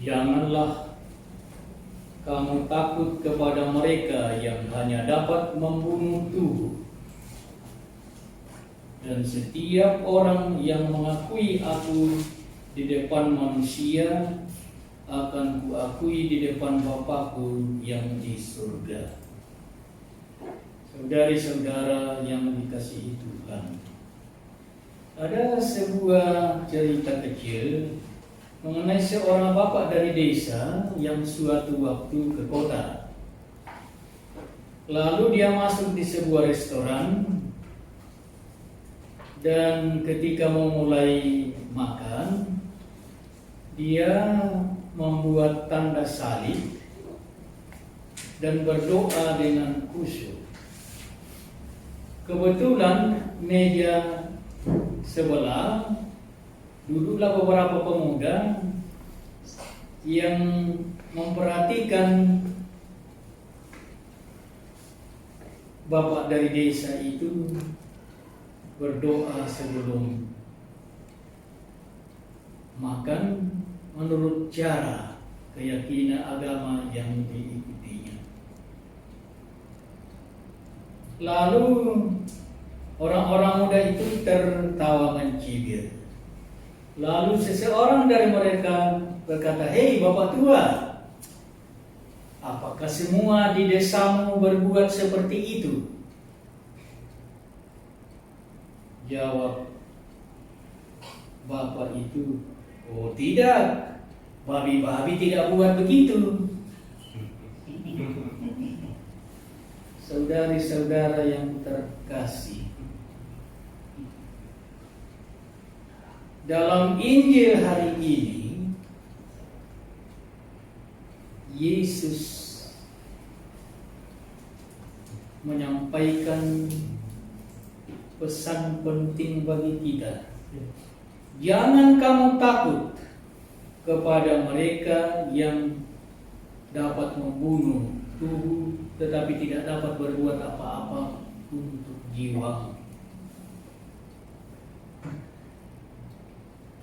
Janganlah kamu takut kepada mereka yang hanya dapat membunuh tubuh. Dan setiap orang yang mengakui aku di depan manusia, akan kuakui di depan Bapakku yang di surga. Saudari-saudara yang dikasihi Tuhan, ada sebuah cerita kecil mengenai seorang bapak dari desa yang suatu waktu ke kota. Lalu dia masuk di sebuah restoran, dan ketika mau mulai makan, dia membuat tanda salib dan berdoa dengan khusyuk. Kebetulan meja sebelah duduklah beberapa pemuda yang memperhatikan bapak dari desa itu berdoa sebelum makan menurut cara keyakinan agama yang diikutinya. Lalu orang-orang muda itu tertawa mencibir. Lalu seseorang dari mereka berkata, "Hei Bapak tua, apakah semua di desamu berbuat seperti itu?" Jawab bapak itu, "Oh tidak, babi-babi tidak buat begitu." Saudari-saudara yang terkasih, dalam Injil hari ini, Yesus menyampaikan pesan penting bagi kita. Jangan kamu takut kepada mereka yang dapat membunuh tubuh, tetapi tidak dapat berbuat apa-apa untuk jiwa.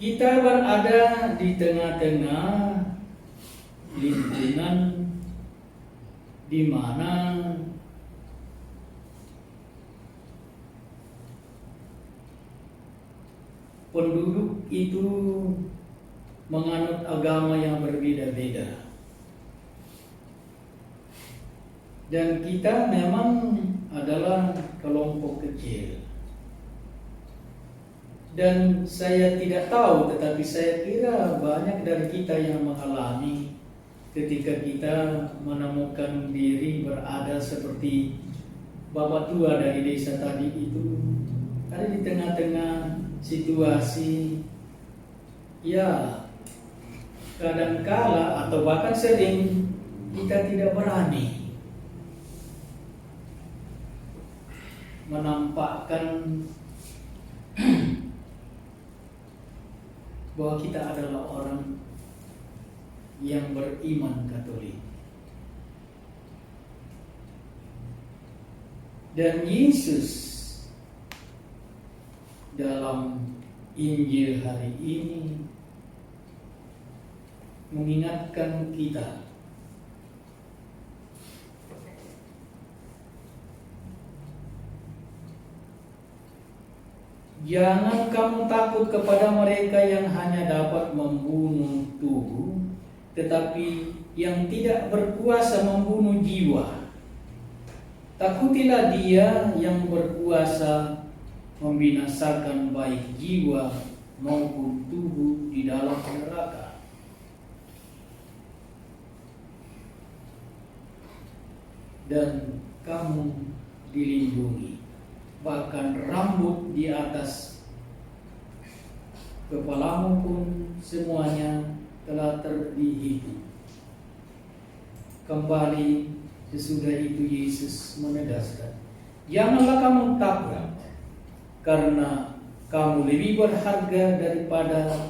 Kita berada di tengah-tengah lingkungan di mana penduduk itu menganut agama yang berbeda-beda. Dan kita memang adalah kelompok kecil. Dan saya tidak tahu, tetapi saya kira banyak dari kita yang mengalami ketika kita menemukan diri berada seperti bapak tua dari desa tadi itu, ada di tengah-tengah situasi ya kadangkala atau bahkan sering kita tidak berani menampakkan bahwa kita adalah orang yang beriman Katolik. Dan Yesus dalam Injil hari ini mengingatkan kita jangan kamu takut kepada mereka yang hanya dapat membunuh tubuh, tetapi yang tidak berkuasa membunuh jiwa. Takutilah Dia yang berkuasa membinasakan baik jiwa maupun tubuh di dalam neraka. Dan kamu dilindungi. Bahkan rambut di atas kepalamu pun semuanya telah terdihitung. Kembali sesudah itu Yesus menegaskan, janganlah kamu takut, karena kamu lebih berharga daripada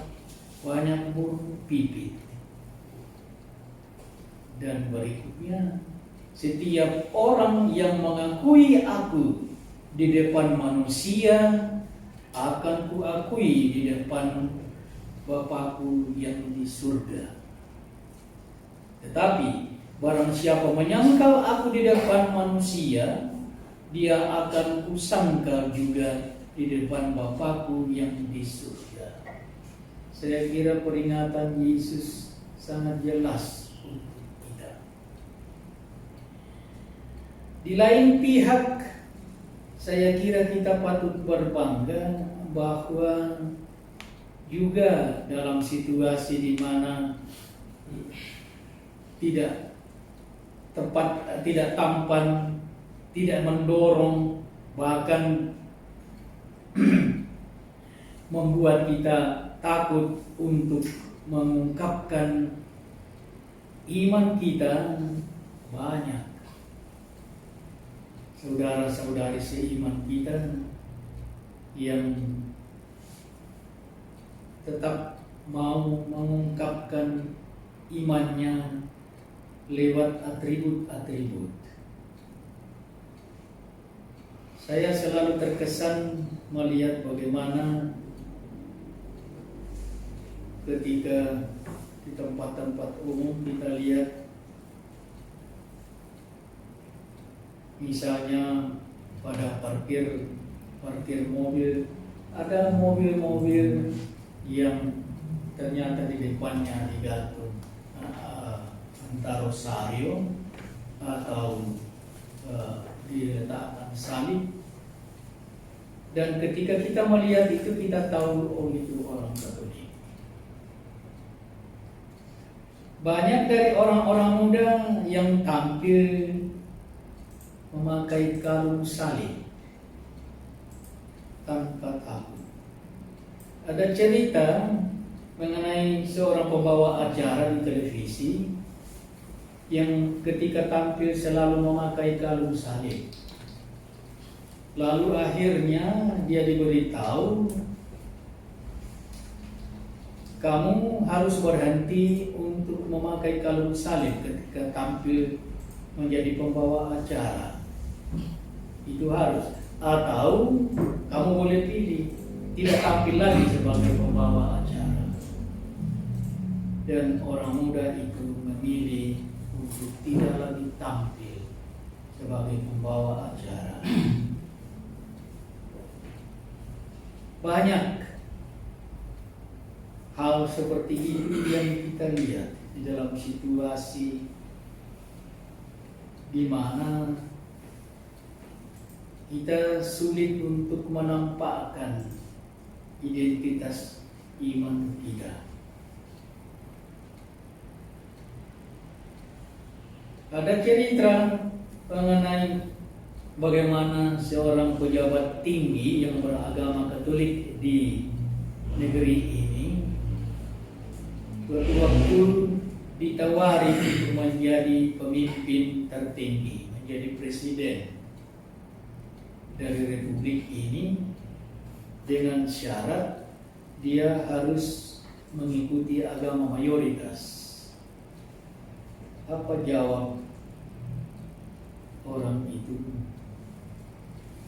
banyak burung pipit. Dan berikutnya, setiap orang yang mengakui aku di depan manusia, akan kuakui di depan Bapakku yang di surga. Tetapi barang siapa menyangkal aku di depan manusia, dia akan kusangkal juga di depan Bapakku yang di surga. Saya kira peringatan Yesus sangat jelas untuk kita. Di lain pihak, saya kira kita patut berbangga bahwa juga dalam situasi di mana tidak tepat, tidak tampan, tidak mendorong, bahkan membuat kita takut untuk mengungkapkan iman kita, banyak saudara-saudari seiman kita yang tetap mau mengungkapkan imannya lewat atribut-atribut. Saya selalu terkesan melihat bagaimana ketika di tempat-tempat umum kita lihat, misalnya pada parkir mobil, ada mobil-mobil yang ternyata di depannya digantung entah rosario atau diletakkan salib, dan ketika kita melihat itu kita tahu, oh itu orang Katolik. Banyak dari orang-orang muda yang tampil memakai kalung salib tanpa takut. Ada cerita mengenai seorang pembawa acara di televisi yang ketika tampil selalu memakai kalung salib. Lalu akhirnya dia diberitahu, kamu harus berhenti untuk memakai kalung salib ketika tampil menjadi pembawa acara. Itu harus. Atau kamu boleh pilih, tidak tampil lagi sebagai pembawa acara. Dan orang muda itu memilih untuk tidak lagi tampil sebagai pembawa acara. Banyak hal seperti itu yang kita lihat di dalam situasi di mana kita sulit untuk menampakkan identitas iman kita. Ada cerita mengenai bagaimana seorang pejabat tinggi yang beragama Katolik di negeri ini suatu waktu ditawari untuk menjadi pemimpin tertinggi, menjadi presiden dari republik ini, dengan syarat dia harus mengikuti agama mayoritas. Apa jawab orang itu?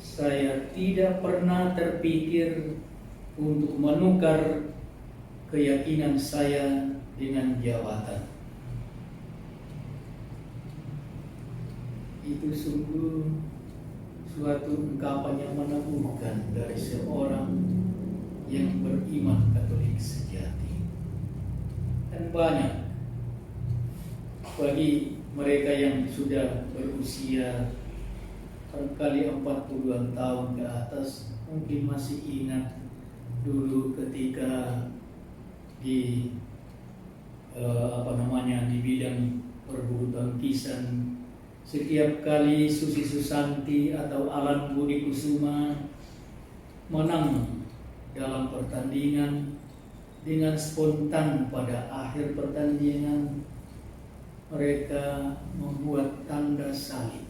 Saya tidak pernah terpikir untuk menukar keyakinan saya dengan jabatan. Itu sungguh suatu ungkapan yang meneguhkan dari seorang yang beriman Katolik sejati. Dan banyak bagi mereka yang sudah berusia barangkali 40-an tahun ke atas, mungkin masih ingat dulu ketika di di bidang perbulu tangkisan, setiap kali Susi Susanti atau Alan Budi Kusuma menang dalam pertandingan, dengan spontan pada akhir pertandingan mereka membuat tanda salib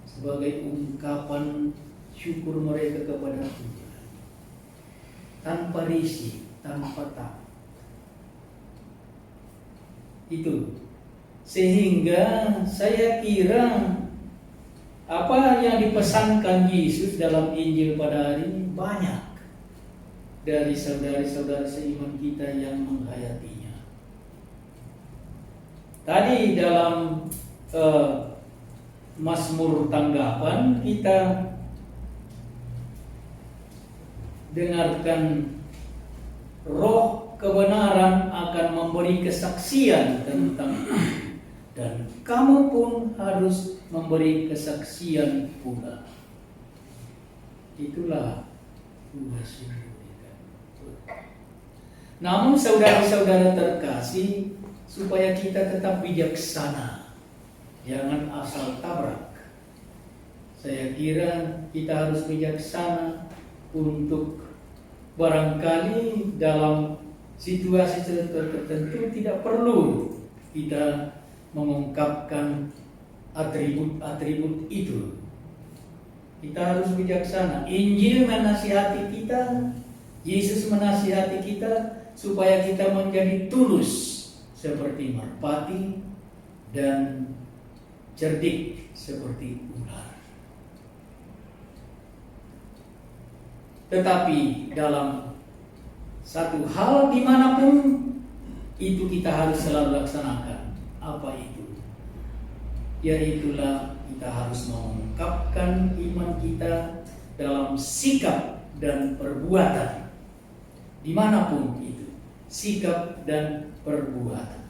sebagai ungkapan syukur mereka kepada Tuhan, tanpa risih, tanpa takut. Itu sehingga saya kira apa yang dipesankan Yesus dalam Injil pada hari ini banyak dari saudara-saudara seiman kita yang menghayatinya. tadi dalam Mazmur tanggapan kita dengarkan roh kebenaran akan memberi kesaksian tentang aku, dan kamu pun harus memberi kesaksian pula. Itulah tugas kita. Namun saudara-saudara terkasih, supaya kita tetap bijaksana, jangan asal tabrak. Saya kira kita harus bijaksana untuk barangkali dalam situasi tertentu tidak perlu kita mengungkapkan atribut-atribut itu. Kita harus bijaksana. Injil menasihati kita, Yesus menasihati kita supaya kita menjadi tulus seperti merpati dan cerdik seperti ular. Tetapi dalam satu hal dimanapun itu kita harus selalu laksanakan. Apa itu? Yaitulah kita harus mengungkapkan iman kita dalam sikap dan perbuatan. Dimanapun itu, sikap dan perbuatan.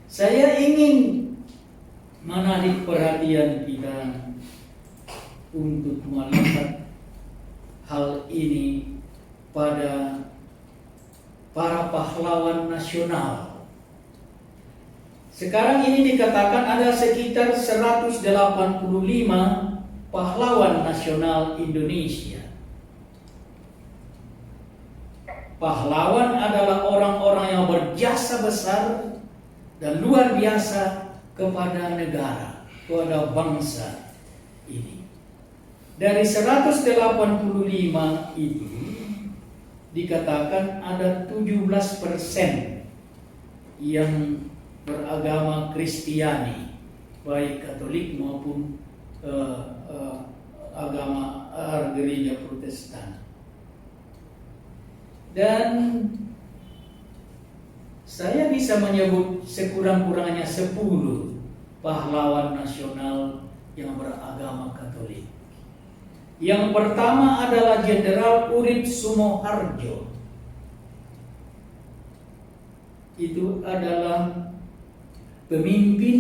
Saya ingin menarik perhatian kita untuk melihat hal ini pada para pahlawan nasional. Sekarang ini dikatakan ada sekitar 185 pahlawan nasional Indonesia. Pahlawan adalah orang-orang yang berjasa besar dan luar biasa kepada negara, kepada bangsa ini. Dari 185 itu dikatakan ada 17% yang beragama Kristiani, baik Katolik maupun agama gereja Protestan. Dan saya bisa menyebut sekurang-kurangnya 10 pahlawan nasional yang beragama Katolik. Yang pertama adalah Jenderal Urip Sumoharjo. Itu adalah pemimpin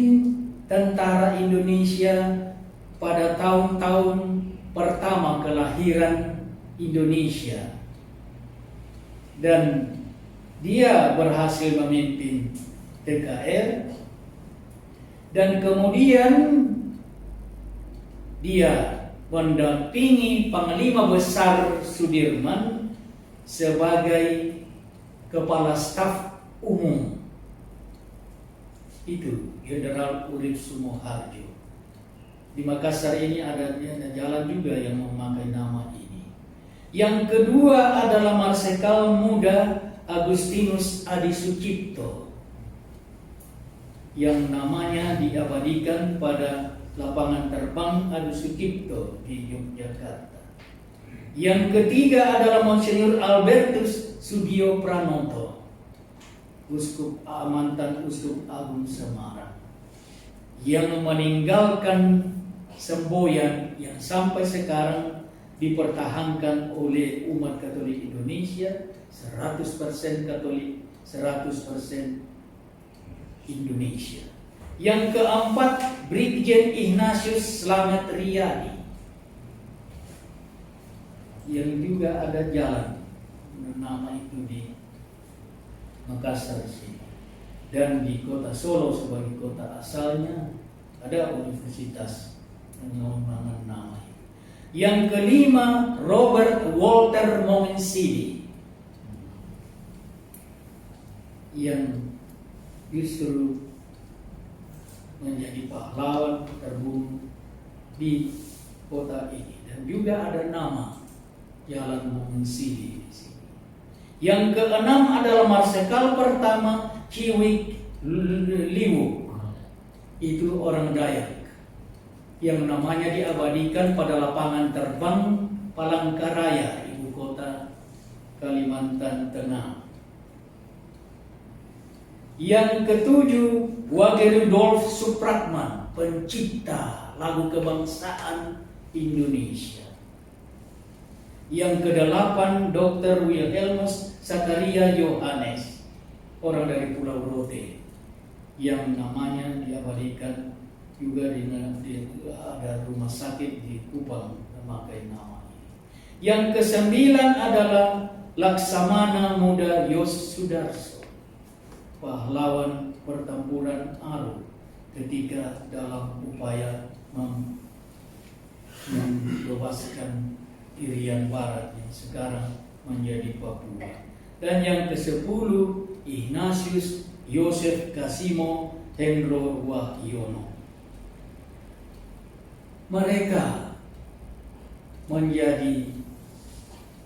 tentara Indonesia pada tahun-tahun pertama kelahiran Indonesia. Dan dia berhasil memimpin TKR, dan kemudian dia mendampingi Panglima Besar Sudirman sebagai Kepala Staf Umum. Itu Jenderal Urip Sumoharjo. Di Makassar ini ada jalan juga yang memakai nama ini. Yang kedua adalah Marsikal Muda Agustinus Adi Sucipto, yang namanya diabadikan pada lapangan terbang Adi Sucipto di Yogyakarta. Yang ketiga adalah Monsinyur Albertus Sudio Pranoto, mantan Uskup Agung Semarang, yang meninggalkan semboyan yang sampai sekarang dipertahankan oleh umat Katolik Indonesia, 100% Katolik, 100% Indonesia. Yang keempat, Brigjen Ignatius Slamet Riyadi, yang juga ada jalan nama itu di Makassar sini, dan di kota Solo sebagai kota asalnya ada universitas yang menggunakan nama itu. Yang kelima, Robert Walter Momencini, yang justru menjadi pahlawan terbunuh di kota ini, dan juga ada nama Jalan Momencini di sini. Yang keenam adalah Marsikal pertama Ciwik Liwuk, itu orang Dayak, yang namanya diabadikan pada lapangan terbang Palangkaraya, ibu kota Kalimantan Tengah. Yang ketujuh, Wage Rudolf Supratman, pencipta lagu kebangsaan Indonesia. Yang kedelapan, Dr. Wilhelmus Zakaria Yohanes, orang dari Pulau Rote, yang namanya diabadikan juga ada rumah sakit di Kupang memakai nama ini. Yang kesembilan adalah Laksamana Muda Yos Sudarso, pahlawan pertempuran Aru ketika dalam upaya membebaskan Irian Barat yang sekarang menjadi Papua. Dan yang ke-10, Ignatius Yosef Kasimo Hendro Wahyono. Mereka menjadi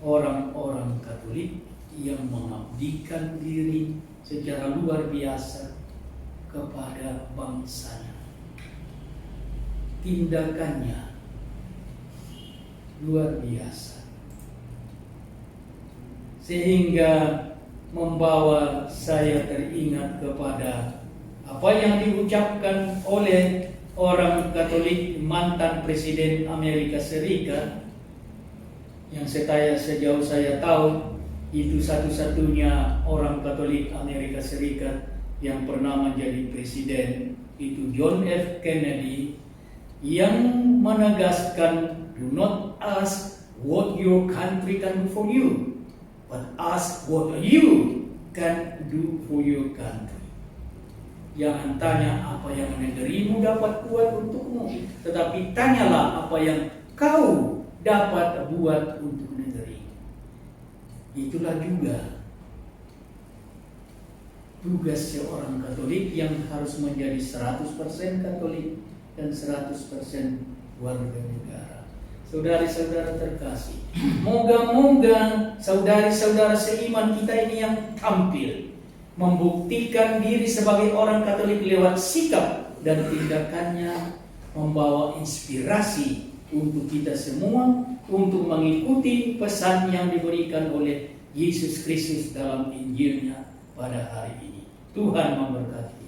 orang-orang Katolik yang mengabdikan diri secara luar biasa kepada bangsanya. Tindakannya luar biasa, sehingga membawa saya teringat kepada apa yang diucapkan oleh orang Katolik mantan Presiden Amerika Serikat, yang sejauh saya tahu itu satu-satunya orang Katolik Amerika Serikat yang pernah menjadi presiden, itu John F. Kennedy, yang menegaskan, do not ask what your country can do for you, but ask what you can do for your country. Jangan tanya apa yang negerimu dapat buat untukmu, tetapi tanyalah apa yang kau dapat buat untuk negeri. Itulah juga tugas seorang Katolik yang harus menjadi 100% Katolik dan 100% warga negara. Saudari-saudara terkasih, moga-moga saudari-saudara seiman kita ini yang tampil membuktikan diri sebagai orang Katolik lewat sikap dan tindakannya, membawa inspirasi untuk kita semua untuk mengikuti pesan yang diberikan oleh Yesus Kristus dalam Injilnya pada hari ini. Tuhan memberkati.